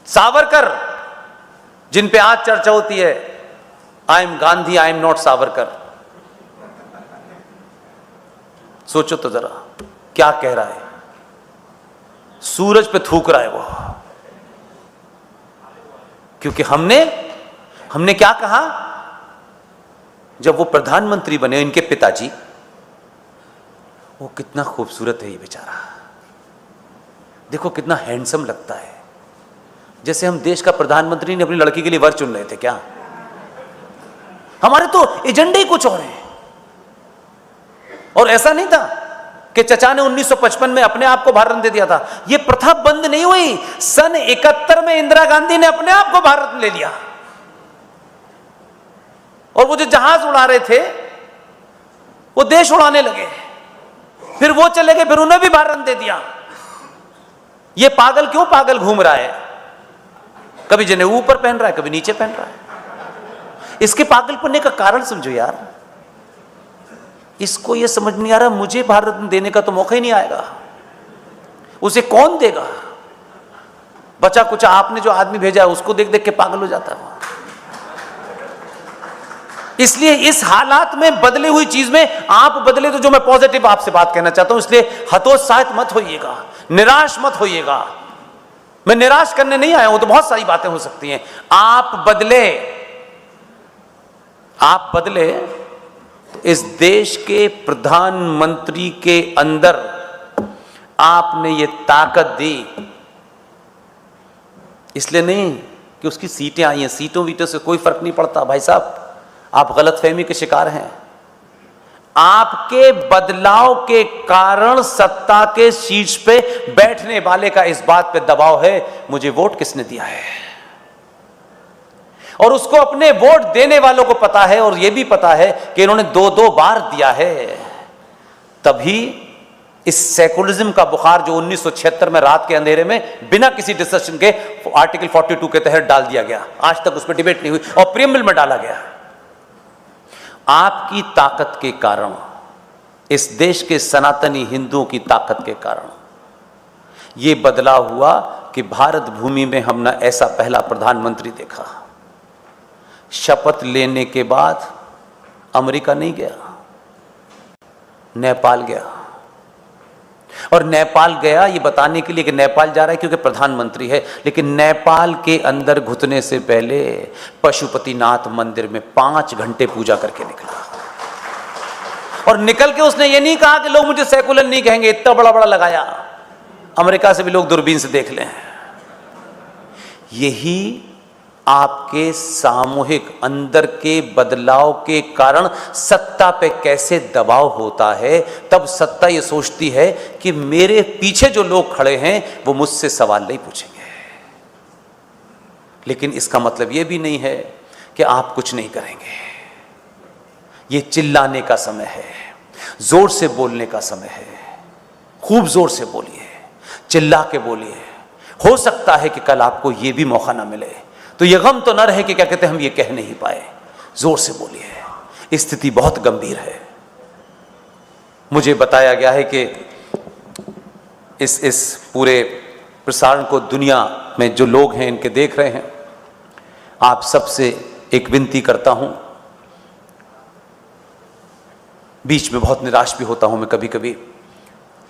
सावरकर जिन पे आज चर्चा होती है, I am Gandhi, I am not Savarkar. सोचो तो जरा क्या कह रहा है, सूरज पे थूक रहा है वो। क्योंकि हमने क्या कहा जब वो प्रधानमंत्री बने, इनके पिताजी, वो कितना खूबसूरत है ये बेचारा, देखो कितना हैंडसम लगता है। जैसे हम देश का प्रधानमंत्री ने अपनी लड़की के लिए वर चुन रहे थे क्या? हमारे तो एजेंडे ही कुछ और हैं। और ऐसा नहीं था कि चचा ने 1955 में अपने आप को भारत दे दिया था। यह प्रथा बंद नहीं हुई, सन 71 में इंदिरा गांधी ने अपने आप को भारत ले लिया। और वो जो जहाज उड़ा रहे थे वो देश उड़ाने लगे, फिर वो चले गए, फिर उन्हें भी भारत दे दिया। ये पागल क्यों पागल घूम रहा है? कभी जनेऊ ऊपर पहन रहा है, कभी नीचे पहन रहा है। इसके पागलपने का कारण समझो यार। इसको ये समझ नहीं आ रहा मुझे भारत देने का तो मौका ही नहीं आएगा, उसे कौन देगा? बचा कुचा आपने जो आदमी भेजा है उसको देख देख के पागल हो जाता है। इसलिए इस हालात में बदली हुई चीज में आप बदले, तो जो मैं पॉजिटिव आपसे बात कहना चाहता हूं, इसलिए हतोत्साहित मत होइएगा, निराश मत होइएगा। मैं निराश करने नहीं आया हूं, तो बहुत सारी बातें हो सकती हैं। आप बदले तो इस देश के प्रधानमंत्री के अंदर आपने ये ताकत दी, इसलिए नहीं कि उसकी सीटें आई हैं। सीटों वीटों से कोई फर्क नहीं पड़ता भाई साहब, आप गलतफहमी के शिकार हैं। आपके बदलाव के कारण सत्ता के शीर्ष पे बैठने वाले का इस बात पे दबाव है, मुझे वोट किसने दिया है। और उसको अपने वोट देने वालों को पता है, और यह भी पता है कि इन्होंने 2-2 बार दिया है। तभी इस सेकुलरिज्म का बुखार जो 1976 में रात के अंधेरे में बिना किसी डिस्कशन के आर्टिकल 42 के तहत डाल दिया गया, आज तक उस पर डिबेट नहीं हुई, और प्रीएम्बल में डाला गया। आपकी ताकत के कारण, इस देश के सनातनी हिंदुओं की ताकत के कारण यह बदलाव हुआ कि भारत भूमि में हमने ऐसा पहला प्रधानमंत्री देखा। शपथ लेने के बाद अमेरिका नहीं गया, नेपाल गया। और नेपाल गया ये बताने के लिए कि नेपाल जा रहा है क्योंकि प्रधानमंत्री है, लेकिन नेपाल के अंदर घुसने से पहले पशुपतिनाथ मंदिर में 5 घंटे पूजा करके निकला। और निकल के उसने ये नहीं कहा कि लोग मुझे सेकुलर नहीं कहेंगे, इतना बड़ा बड़ा लगाया, अमेरिका से भी लोग दूरबीन से देख लें। यही आपके सामूहिक अंदर के बदलाव के कारण सत्ता पे कैसे दबाव होता है। तब सत्ता ये सोचती है कि मेरे पीछे जो लोग खड़े हैं वो मुझसे सवाल नहीं पूछेंगे। लेकिन इसका मतलब ये भी नहीं है कि आप कुछ नहीं करेंगे। ये चिल्लाने का समय है, जोर से बोलने का समय है। खूब जोर से बोलिए, चिल्ला के बोलिए। हो सकता है कि कल आपको ये भी मौका ना मिले, तो ये गम तो न रहे कि क्या कहते हैं हम ये कह नहीं पाए। जोर से बोलिए, स्थिति बहुत गंभीर है। मुझे बताया गया है कि इस पूरे प्रसारण को दुनिया में जो लोग हैं इनके देख रहे हैं, आप सबसे एक विनती करता हूं। बीच में बहुत निराश भी होता हूं मैं कभी कभी,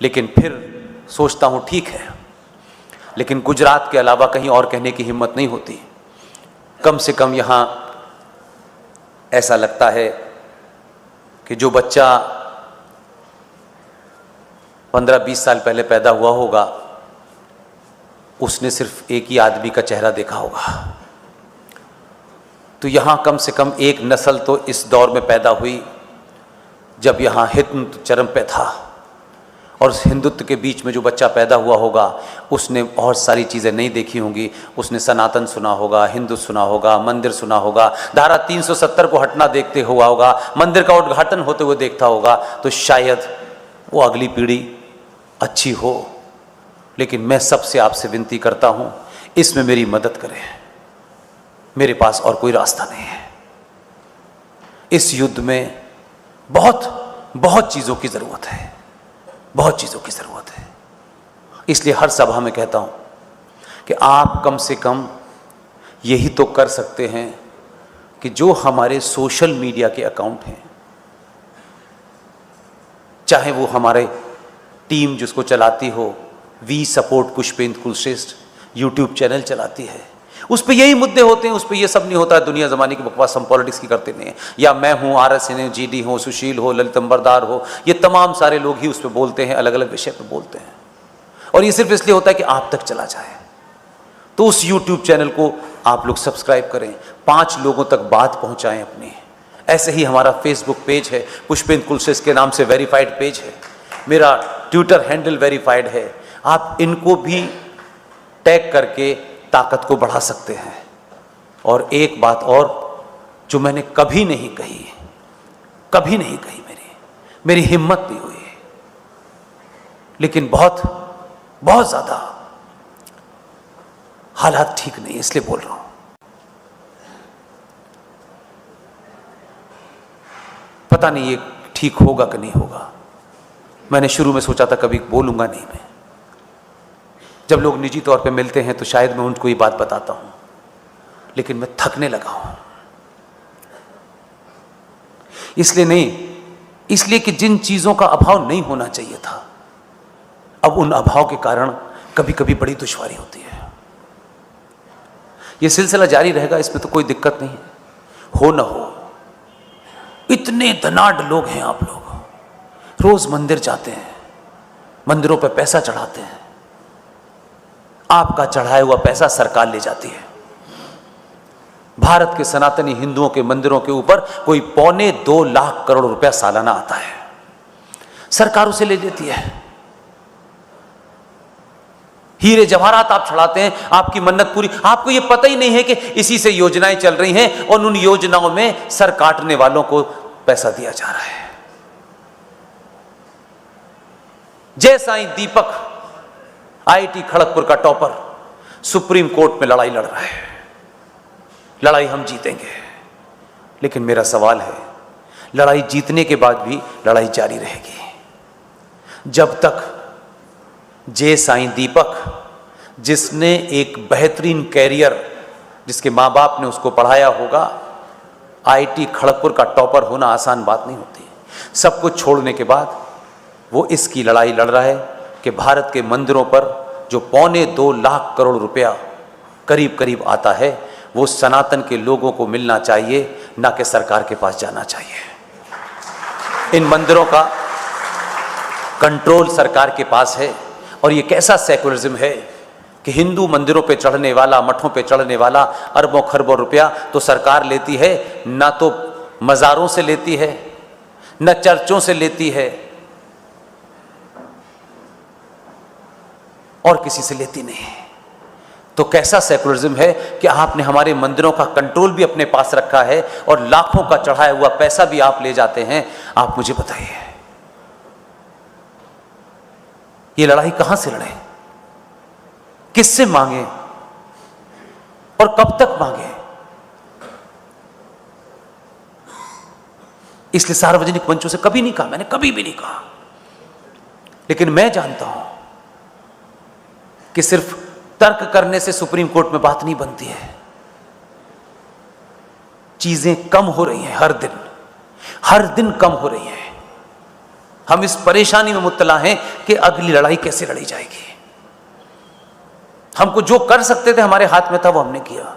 लेकिन फिर सोचता हूं ठीक है, लेकिन गुजरात के अलावा कहीं और कहने की हिम्मत नहीं होती। कम से कम यहाँ ऐसा लगता है कि जो बच्चा 15-20 साल पहले पैदा हुआ होगा उसने सिर्फ एक ही आदमी का चेहरा देखा होगा। तो यहाँ कम से कम एक नस्ल तो इस दौर में पैदा हुई जब यहाँ हिंदुत्व चरम पे था, और हिंदुत्व के बीच में जो बच्चा पैदा हुआ होगा उसने बहुत सारी चीज़ें नहीं देखी होंगी। उसने सनातन सुना होगा, हिंदू सुना होगा, मंदिर सुना होगा, धारा 370 को हटना देखते हुआ होगा, मंदिर का उद्घाटन होते हुए देखता होगा। तो शायद वो अगली पीढ़ी अच्छी हो। लेकिन मैं सबसे आपसे विनती करता हूँ, इसमें मेरी मदद करें। मेरे पास और कोई रास्ता नहीं है। इस युद्ध में बहुत चीज़ों की ज़रूरत है, बहुत चीज़ों की ज़रूरत है। इसलिए हर सभा में कहता हूँ कि आप कम से कम यही तो कर सकते हैं कि जो हमारे सोशल मीडिया के अकाउंट हैं, चाहे वो हमारे टीम जिसको चलाती हो, we support Pushpendra Kulshreshtha YouTube channel चलाती है, उस पर यही मुद्दे होते हैं, उस पर ये सब नहीं होता है दुनिया ज़माने की बकवास, हम पॉलिटिक्स की करते नहीं हैं। या मैं हूँ, RSN, GD हो, सुशील हो, ललित अंबरदार हो, ये तमाम सारे लोग ही उस पर बोलते हैं, अलग अलग विषय पर बोलते हैं, और ये सिर्फ इसलिए होता है कि आप तक चला जाए। तो उस यूट्यूब चैनल को आप लोग सब्सक्राइब करें, 5 लोगों तक बात पहुँचाएँ अपनी। ऐसे ही हमारा फेसबुक पेज है, पुष्पेंद्र कुलश्रेष्ठ के नाम से वेरीफाइड पेज है, मेरा ट्विटर हैंडल वेरीफाइड है, आप इनको भी टैग करके ताकत को बढ़ा सकते हैं। और एक बात और जो मैंने कभी नहीं कही, मेरी हिम्मत नहीं हुई, लेकिन बहुत ज़्यादा हालात ठीक नहीं, इसलिए बोल रहा हूं। पता नहीं ये ठीक होगा कि नहीं होगा। मैंने शुरू में सोचा था कभी बोलूंगा नहीं मैं, जब लोग निजी तौर पे मिलते हैं तो शायद मैं उनको ये बात बताता हूं, लेकिन मैं थकने लगा हूं। इसलिए नहीं, इसलिए कि जिन चीजों का अभाव नहीं होना चाहिए था, अब उन अभाव के कारण कभी कभी बड़ी दुश्वारी होती है। यह सिलसिला जारी रहेगा, इसमें तो कोई दिक्कत नहीं है, हो ना हो। इतने धनाढ्य लोग हैं आप लोग, रोज मंदिर जाते हैं, मंदिरों पर पैसा चढ़ाते हैं, आपका चढ़ाया हुआ पैसा सरकार ले जाती है। भारत के सनातनी हिंदुओं के मंदिरों के ऊपर कोई 2.25 लाख करोड़ रुपया सालाना आता है, सरकार उसे ले लेती है। हीरे जवाहरात आप चढ़ाते हैं, आपकी मन्नत पूरी, आपको यह पता ही नहीं है कि इसी से योजनाएं चल रही हैं और उन योजनाओं में सर काटने वालों को पैसा दिया जा रहा है। जय साईं दीपक, IIT खड़गपुर का टॉपर, सुप्रीम कोर्ट में लड़ाई लड़ रहा है। लड़ाई हम जीतेंगे, लेकिन मेरा सवाल है, लड़ाई जीतने के बाद भी लड़ाई जारी रहेगी जब तक जय साईं दीपक, जिसने एक बेहतरीन कैरियर, जिसके माँ बाप ने उसको पढ़ाया होगा, IIT खड़गपुर का टॉपर होना आसान बात नहीं होती। सब कुछ छोड़ने के बाद वो इसकी लड़ाई लड़ रहा है कि भारत के मंदिरों पर जो 2.25 लाख करोड़ रुपया करीब करीब आता है, वो सनातन के लोगों को मिलना चाहिए, ना कि सरकार के पास जाना चाहिए। इन मंदिरों का कंट्रोल सरकार के पास है, और ये कैसा सेकुलरिज्म है कि हिंदू मंदिरों पे चढ़ने वाला, मठों पे चढ़ने वाला अरबों खरबों रुपया तो सरकार लेती है, ना तो मज़ारों से लेती है, न चर्चों से लेती है, और किसी से लेती नहीं है। तो कैसा सेकुलरिज्म है कि आपने हमारे मंदिरों का कंट्रोल भी अपने पास रखा है और लाखों का चढ़ाया हुआ पैसा भी आप ले जाते हैं। आप मुझे बताइए, ये लड़ाई कहां से लड़े, किससे मांगे और कब तक मांगे? इसलिए सार्वजनिक मंचों से कभी नहीं कहा, मैंने कभी भी नहीं कहा, लेकिन मैं जानता हूं कि सिर्फ तर्क करने से सुप्रीम कोर्ट में बात नहीं बनती है। चीजें कम हो रही हैं, हर दिन कम हो रही हैं। हम इस परेशानी में मुब्तला हैं कि अगली लड़ाई कैसे लड़ी जाएगी। हमको जो कर सकते थे, हमारे हाथ में था, वो हमने किया।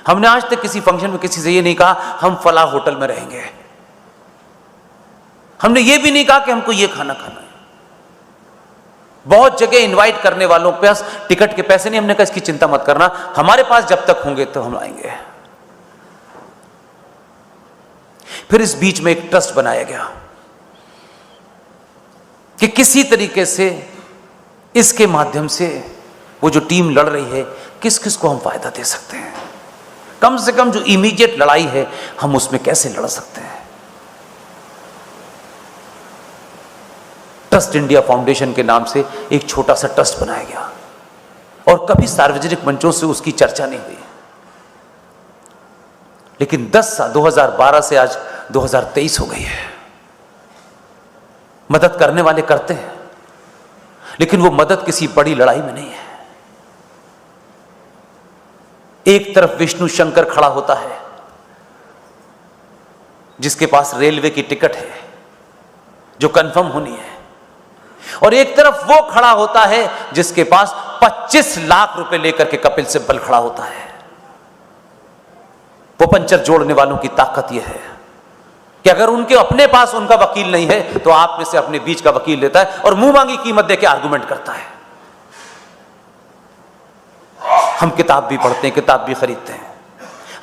हमने आज तक किसी फंक्शन में किसी से ये नहीं कहा हम फलां होटल में रहेंगे। हमने ये भी नहीं कहा कि हमको ये खाना खाना है। बहुत जगह इनवाइट करने वालों के पास टिकट के पैसे नहीं, हमने कहा इसकी चिंता मत करना, हमारे पास जब तक होंगे तो हम आएंगे। फिर इस बीच में एक ट्रस्ट बनाया गया कि किसी तरीके से इसके माध्यम से वो जो टीम लड़ रही है, किस किस को हम फायदा दे सकते हैं, कम से कम जो इमीडिएट लड़ाई है हम उसमें कैसे लड़ सकते हैं। ट्रस्ट इंडिया फाउंडेशन के नाम से एक छोटा सा ट्रस्ट बनाया गया और कभी सार्वजनिक मंचों से उसकी चर्चा नहीं हुई। लेकिन 10 साल 2012 से आज 2023 हो गई है। मदद करने वाले करते हैं, लेकिन वो मदद किसी बड़ी लड़ाई में नहीं है। एक तरफ विष्णु शंकर खड़ा होता है जिसके पास रेलवे की टिकट है जो कंफर्म होनी है, और एक तरफ वो खड़ा होता है जिसके पास 25 लाख रुपए लेकर के कपिल सिब्बल खड़ा होता है। वो पंचर जोड़ने वालों की ताकत यह है कि अगर उनके अपने पास उनका वकील नहीं है तो आप में से अपने बीच का वकील लेता है और मुंह मांगी कीमत देके आर्गुमेंट करता है। हम किताब भी पढ़ते हैं, किताब भी खरीदते हैं,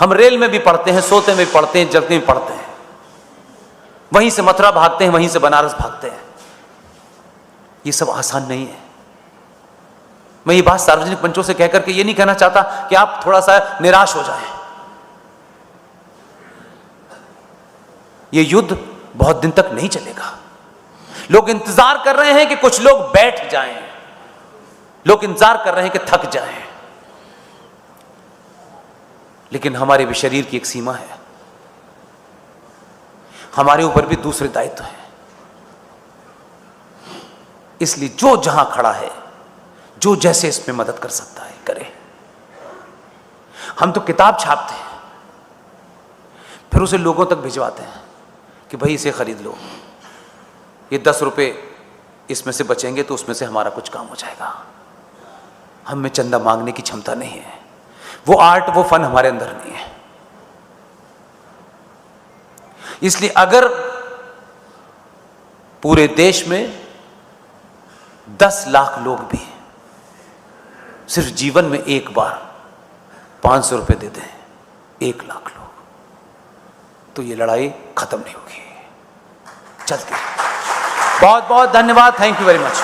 हम रेल में भी पढ़ते हैं, सोते में भी पढ़ते हैं, जगते में पढ़ते हैं, वहीं से मथुरा भागते हैं, वहीं से बनारस भागते हैं। ये सब आसान नहीं है। मैं ये बात सार्वजनिक मंचों से कहकर के ये नहीं कहना चाहता कि आप थोड़ा सा निराश हो जाएं। ये युद्ध बहुत दिन तक नहीं चलेगा। लोग इंतजार कर रहे हैं कि कुछ लोग बैठ जाएं, लोग इंतजार कर रहे हैं कि थक जाएं, लेकिन हमारे भी शरीर की एक सीमा है, हमारे ऊपर भी दूसरे दायित्व हैं। इसलिए जो जहां खड़ा है, जो जैसे इसमें मदद कर सकता है करे। हम तो किताब छापते हैं, फिर उसे लोगों तक भिजवाते हैं कि भाई इसे खरीद लो, ये 10 रुपए इसमें से बचेंगे तो उसमें से हमारा कुछ काम हो जाएगा। हम में चंदा मांगने की क्षमता नहीं है, वो आर्ट, वो फन हमारे अंदर नहीं है। इसलिए अगर पूरे देश में 10 लाख लोग भी सिर्फ जीवन में एक बार 500 रुपए दे दें, 1 लाख लोग, तो ये लड़ाई खत्म नहीं होगी, चलती है। बहुत बहुत धन्यवाद, थैंक यू वेरी मच।